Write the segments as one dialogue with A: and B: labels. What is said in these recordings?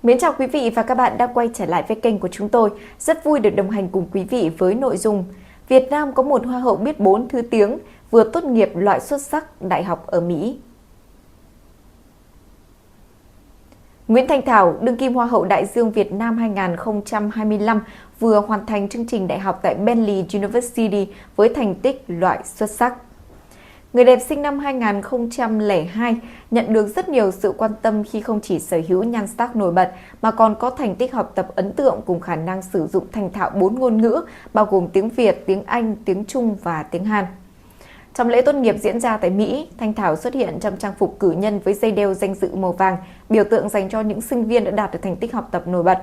A: Mến chào quý vị và các bạn đã quay trở lại với kênh của chúng tôi. Rất vui được đồng hành cùng quý vị với nội dung Việt Nam có một Hoa hậu biết 4 thứ tiếng, vừa tốt nghiệp loại xuất sắc đại học ở Mỹ. Nguyễn Thanh Thảo, đương kim Hoa hậu Đại dương Việt Nam 2025, vừa hoàn thành chương trình đại học tại Bentley University với thành tích loại xuất sắc. Người đẹp sinh năm 2002 nhận được rất nhiều sự quan tâm khi không chỉ sở hữu nhan sắc nổi bật mà còn có thành tích học tập ấn tượng cùng khả năng sử dụng thành thạo 4 ngôn ngữ, bao gồm tiếng Việt, tiếng Anh, tiếng Trung và tiếng Hàn. Trong lễ tốt nghiệp diễn ra tại Mỹ, Thanh Thảo xuất hiện trong trang phục cử nhân với dây đeo danh dự màu vàng, biểu tượng dành cho những sinh viên đã đạt được thành tích học tập nổi bật.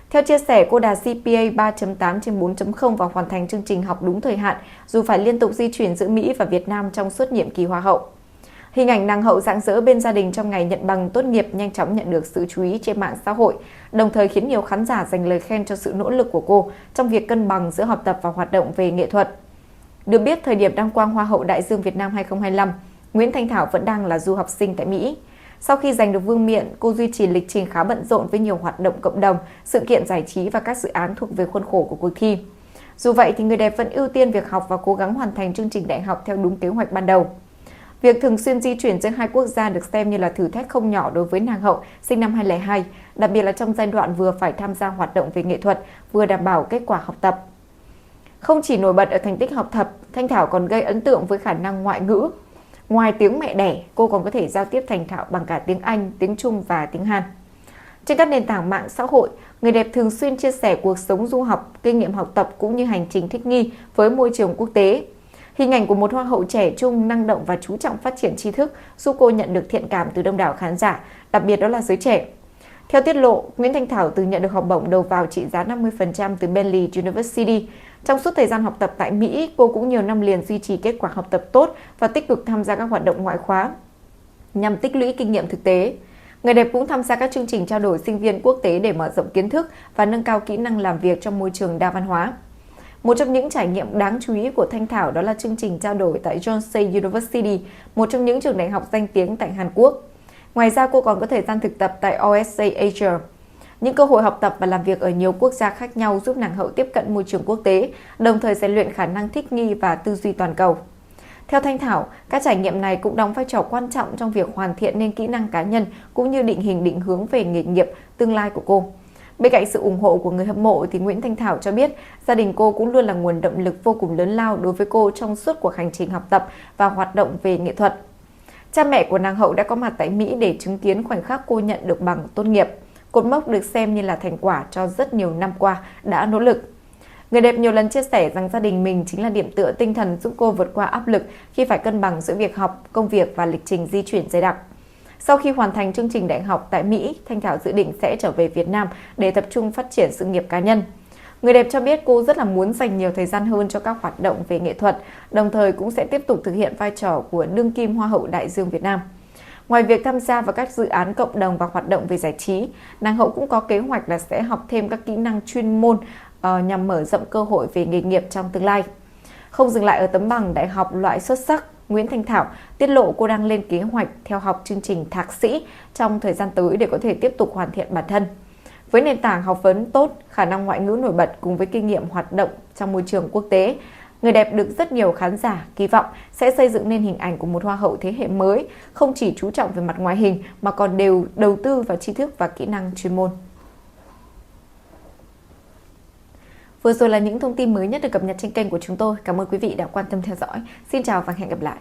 A: Theo chia sẻ, cô đạt GPA 3.8/4.0 và hoàn thành chương trình học đúng thời hạn, dù phải liên tục di chuyển giữa Mỹ và Việt Nam trong suốt nhiệm kỳ Hoa hậu. Hình ảnh nàng hậu rạng rỡ bên gia đình trong ngày nhận bằng tốt nghiệp nhanh chóng nhận được sự chú ý trên mạng xã hội, đồng thời khiến nhiều khán giả dành lời khen cho sự nỗ lực của cô trong việc cân bằng giữa học tập và hoạt động về nghệ thuật. Được biết, thời điểm đăng quang Hoa hậu Đại dương Việt Nam 2025, Nguyễn Thanh Thảo vẫn đang là du học sinh tại Mỹ. Sau khi giành được vương miện, cô duy trì lịch trình khá bận rộn với nhiều hoạt động cộng đồng, sự kiện giải trí và các dự án thuộc về khuôn khổ của cuộc thi. Dù vậy thì người đẹp vẫn ưu tiên việc học và cố gắng hoàn thành chương trình đại học theo đúng kế hoạch ban đầu. Việc thường xuyên di chuyển giữa hai quốc gia được xem như là thử thách không nhỏ đối với nàng hậu sinh năm 2002, đặc biệt là trong giai đoạn vừa phải tham gia hoạt động về nghệ thuật, vừa đảm bảo kết quả học tập. Không chỉ nổi bật ở thành tích học tập, Thanh Thảo còn gây ấn tượng với khả năng ngoại ngữ. Ngoài tiếng mẹ đẻ, cô còn có thể giao tiếp thành thạo bằng cả tiếng Anh, tiếng Trung và tiếng Hàn. Trên các nền tảng mạng xã hội, người đẹp thường xuyên chia sẻ cuộc sống du học, kinh nghiệm học tập cũng như hành trình thích nghi với môi trường quốc tế. Hình ảnh của một hoa hậu trẻ trung, năng động và chú trọng phát triển tri thức giúp cô nhận được thiện cảm từ đông đảo khán giả, đặc biệt đó là giới trẻ. Theo tiết lộ, Nguyễn Thanh Thảo từng nhận được học bổng đầu vào trị giá 50% từ Bentley University. Trong suốt thời gian học tập tại Mỹ, cô cũng nhiều năm liền duy trì kết quả học tập tốt và tích cực tham gia các hoạt động ngoại khóa nhằm tích lũy kinh nghiệm thực tế. Người đẹp cũng tham gia các chương trình trao đổi sinh viên quốc tế để mở rộng kiến thức và nâng cao kỹ năng làm việc trong môi trường đa văn hóa. Một trong những trải nghiệm đáng chú ý của Thanh Thảo đó là chương trình trao đổi tại Yonsei University, một trong những trường đại học danh tiếng tại Hàn Quốc. Ngoài ra, cô còn có thời gian thực tập tại OSA Asia. Những cơ hội học tập và làm việc ở nhiều quốc gia khác nhau giúp nàng hậu tiếp cận môi trường quốc tế, đồng thời rèn luyện khả năng thích nghi và tư duy toàn cầu. Theo Thanh Thảo, các trải nghiệm này cũng đóng vai trò quan trọng trong việc hoàn thiện nên kỹ năng cá nhân cũng như định hướng về nghề nghiệp tương lai của cô. Bên cạnh sự ủng hộ của người hâm mộ thì Nguyễn Thanh Thảo cho biết gia đình cô cũng luôn là nguồn động lực vô cùng lớn lao đối với cô trong suốt cuộc hành trình học tập và hoạt động về nghệ thuật. Cha mẹ của nàng hậu đã có mặt tại Mỹ để chứng kiến khoảnh khắc cô nhận được bằng tốt nghiệp, cột mốc được xem như là thành quả cho rất nhiều năm qua đã nỗ lực. Người đẹp nhiều lần chia sẻ rằng gia đình mình chính là điểm tựa tinh thần giúp cô vượt qua áp lực khi phải cân bằng giữa việc học, công việc và lịch trình di chuyển dày đặc. Sau khi hoàn thành chương trình đại học tại Mỹ, Thanh Thảo dự định sẽ trở về Việt Nam để tập trung phát triển sự nghiệp cá nhân. Người đẹp cho biết cô rất là muốn dành nhiều thời gian hơn cho các hoạt động về nghệ thuật, đồng thời cũng sẽ tiếp tục thực hiện vai trò của đương kim Hoa hậu Đại dương Việt Nam. Ngoài việc tham gia vào các dự án cộng đồng và hoạt động về giải trí, nàng hậu cũng có kế hoạch là sẽ học thêm các kỹ năng chuyên môn nhằm mở rộng cơ hội về nghề nghiệp trong tương lai. Không dừng lại ở tấm bằng đại học loại xuất sắc, Nguyễn Thanh Thảo tiết lộ cô đang lên kế hoạch theo học chương trình thạc sĩ trong thời gian tới để có thể tiếp tục hoàn thiện bản thân. Với nền tảng học vấn tốt, khả năng ngoại ngữ nổi bật cùng với kinh nghiệm hoạt động trong môi trường quốc tế, người đẹp được rất nhiều khán giả kỳ vọng sẽ xây dựng nên hình ảnh của một hoa hậu thế hệ mới, không chỉ chú trọng về mặt ngoại hình mà còn đều đầu tư vào tri thức và kỹ năng chuyên môn. Vừa rồi là những thông tin mới nhất được cập nhật trên kênh của chúng tôi. Cảm ơn quý vị đã quan tâm theo dõi. Xin chào và hẹn gặp lại.